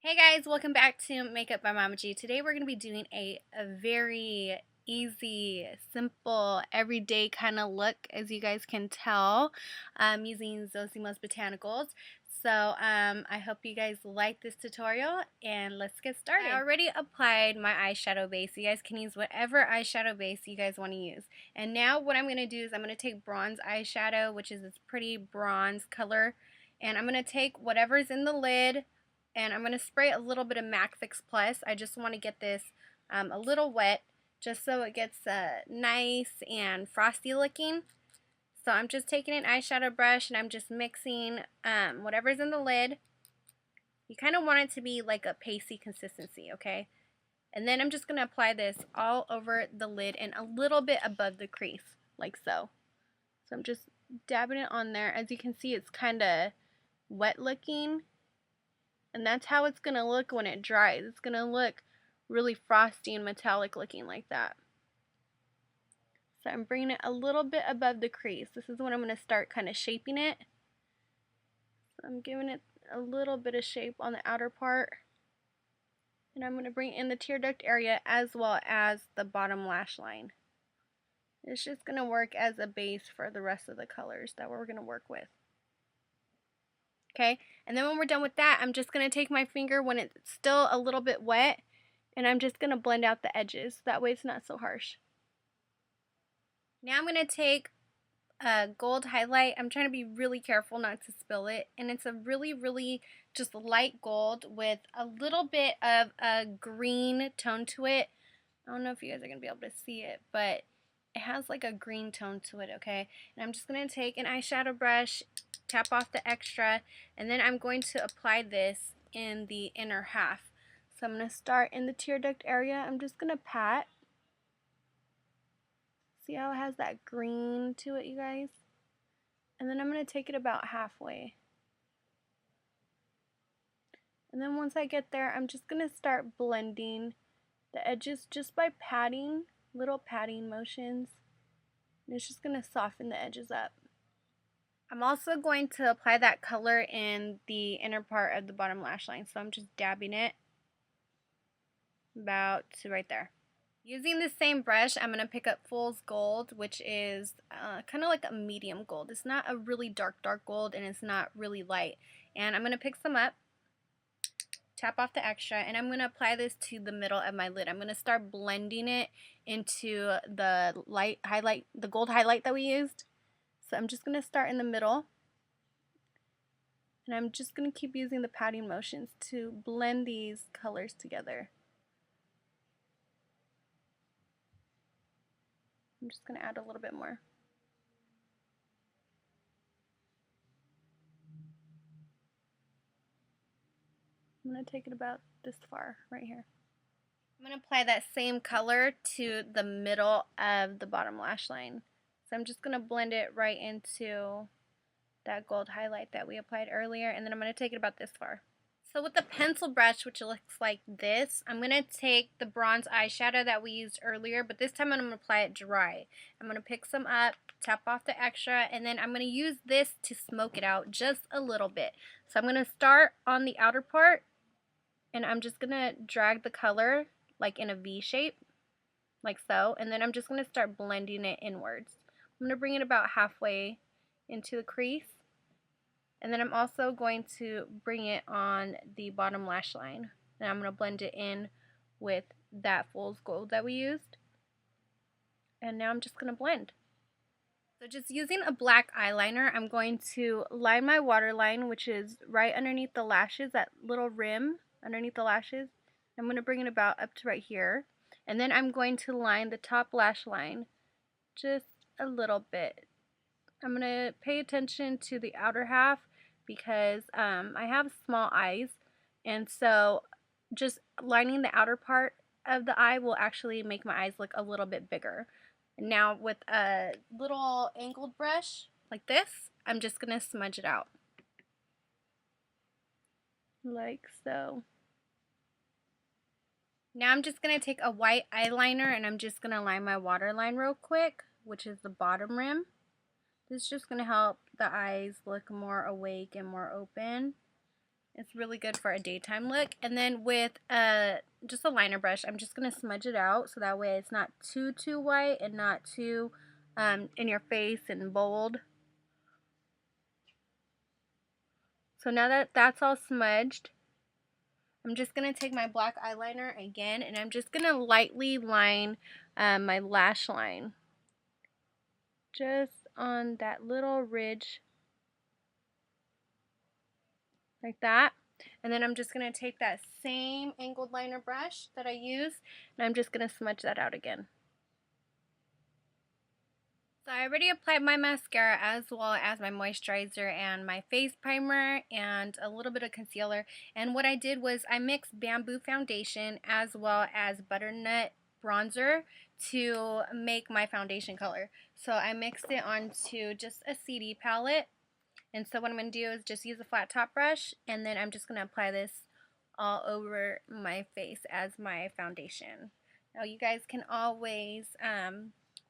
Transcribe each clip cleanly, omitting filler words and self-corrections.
Hey guys, welcome back to Makeup by Mama G. Today we're going to be doing a very easy, simple, everyday kind of look, as you guys can tell, using Zosimos Botanicals. So I hope you guys like this tutorial, and let's get started. I already applied my eyeshadow base. You guys can use whatever eyeshadow base you guys want to use. And now what I'm going to do is I'm going to take bronze eyeshadow, which is this pretty bronze color, and I'm going to take whatever's in the lid, and I'm going to spray a little bit of MAC Fix Plus. I just want to get this a little wet just so it gets nice and frosty looking. So I'm just taking an eyeshadow brush and I'm just mixing whatever's in the lid. You kind of want it to be like a pasty consistency, okay? And then I'm just going to apply this all over the lid and a little bit above the crease, like so. So I'm just dabbing it on there. As you can see, it's kind of wet looking. And that's how it's going to look when it dries. It's going to look really frosty and metallic looking like that. So I'm bringing it a little bit above the crease. This is when I'm going to start kind of shaping it. So I'm giving it a little bit of shape on the outer part. And I'm going to bring in the tear duct area as well as the bottom lash line. It's just going to work as a base for the rest of the colors that we're going to work with. Okay, and then when we're done with that, I'm just going to take my finger when it's still a little bit wet, and I'm just going to blend out the edges. That way it's not so harsh. Now I'm going to take a gold highlight. I'm trying to be really careful not to spill it, and it's a really just light gold with a little bit of a green tone to it. I don't know if you guys are going to be able to see it, but it has like a green tone to it, okay? And I'm just going to take an eyeshadow brush, tap off the extra, and then I'm going to apply this in the inner half. So I'm going to start in the tear duct area. I'm just going to pat. See how it has that green to it, you guys? And then I'm going to take it about halfway. And then once I get there, I'm just going to start blending the edges just by patting, little patting motions. And it's just going to soften the edges up. I'm also going to apply that color in the inner part of the bottom lash line. So I'm just dabbing it about to right there. Using the same brush, I'm going to pick up Fool's Gold, which is kind of like a medium gold. It's not a really dark gold, and it's not really light. And I'm going to pick some up, tap off the extra, and I'm going to apply this to the middle of my lid. I'm going to start blending it into the the gold highlight that we used. So I'm just going to start in the middle, and I'm just going to keep using the patting motions to blend these colors together. I'm just going to add a little bit more. I'm going to take it about this far right here. I'm going to apply that same color to the middle of the bottom lash line. So I'm just going to blend it right into that gold highlight that we applied earlier, and then I'm going to take it about this far. So with the pencil brush, which looks like this, I'm going to take the bronze eyeshadow that we used earlier, but this time I'm going to apply it dry. I'm going to pick some up, tap off the extra, and then I'm going to use this to smoke it out just a little bit. So I'm going to start on the outer part, and I'm just going to drag the color like in a V shape, like so, and then I'm just going to start blending it inwards. I'm going to bring it about halfway into the crease, and then I'm also going to bring it on the bottom lash line, and I'm going to blend it in with that Fool's Gold that we used. And now I'm just going to blend. So just using a black eyeliner, I'm going to line my waterline, which is right underneath the lashes, that little rim underneath the lashes. I'm going to bring it about up to right here, and then I'm going to line the top lash line just a little bit. I'm going to pay attention to the outer half because I have small eyes, and so just lining the outer part of the eye will actually make my eyes look a little bit bigger. Now with a little angled brush like this, I'm just going to smudge it out. Like so. Now I'm just going to take a white eyeliner and I'm just going to line my waterline real quick, which is the bottom rim. This is just going to help the eyes look more awake and more open. It's really good for a daytime look. And then with just a liner brush, I'm just going to smudge it out so that way it's not too white and not too in your face and bold. So now that that's all smudged, I'm just going to take my black eyeliner again, and I'm just going to lightly line my lash line. Just on that little ridge, like that. And then I'm just going to take that same angled liner brush that I used, and I'm just going to smudge that out again. So I already applied my mascara as well as my moisturizer and my face primer and a little bit of concealer. And what I did was I mixed Bamboo Foundation as well as Butternut Bronzer to make my foundation color. So I mixed it onto just a CD palette. And so what I'm going to do is just use a flat top brush, and then I'm just going to apply this all over my face as my foundation. Now you guys can always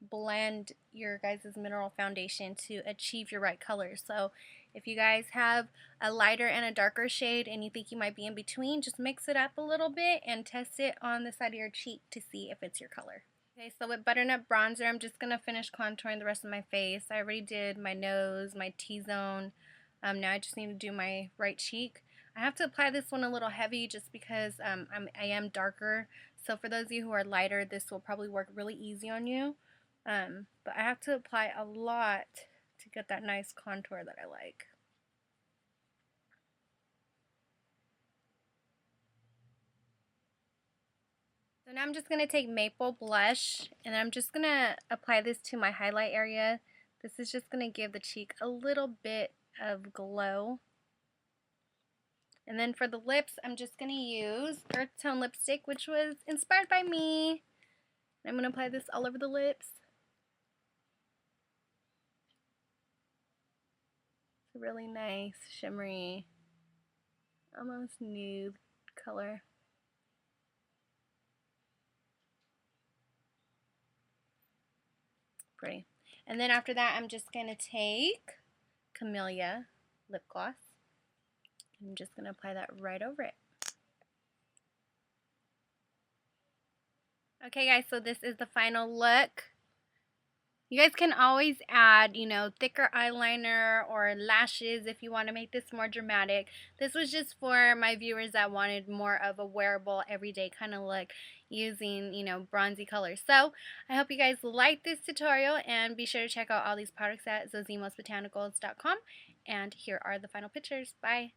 blend your guys' mineral foundation to achieve your right color. So if you guys have a lighter and a darker shade and you think you might be in between, just mix it up a little bit and test it on the side of your cheek to see if it's your color. Okay, so with Butternut Bronzer, I'm just going to finish contouring the rest of my face. I already did my nose, my T-zone. Now I just need to do my right cheek. I have to apply this one a little heavy just because I am darker. So for those of you who are lighter, this will probably work really easy on you. But I have to apply a lot to get that nice contour that I like. So now I'm just going to take Maple Blush, and I'm just going to apply this to my highlight area. This is just going to give the cheek a little bit of glow. And then for the lips, I'm just going to use Earthtone Lipstick, which was inspired by me. I'm going to apply this all over the lips. It's a really nice, shimmery, almost nude color. Pretty. And then after that, I'm just going to take Camellia Lipgloss. I'm just going to apply that right over it. Okay guys, so this is the final look. You guys can always add, you know, thicker eyeliner or lashes if you want to make this more dramatic. This was just for my viewers that wanted more of a wearable, everyday kind of look using, you know, bronzy colors. So, I hope you guys liked this tutorial, and be sure to check out all these products at zosimosbotanicals.com. And here are the final pictures. Bye!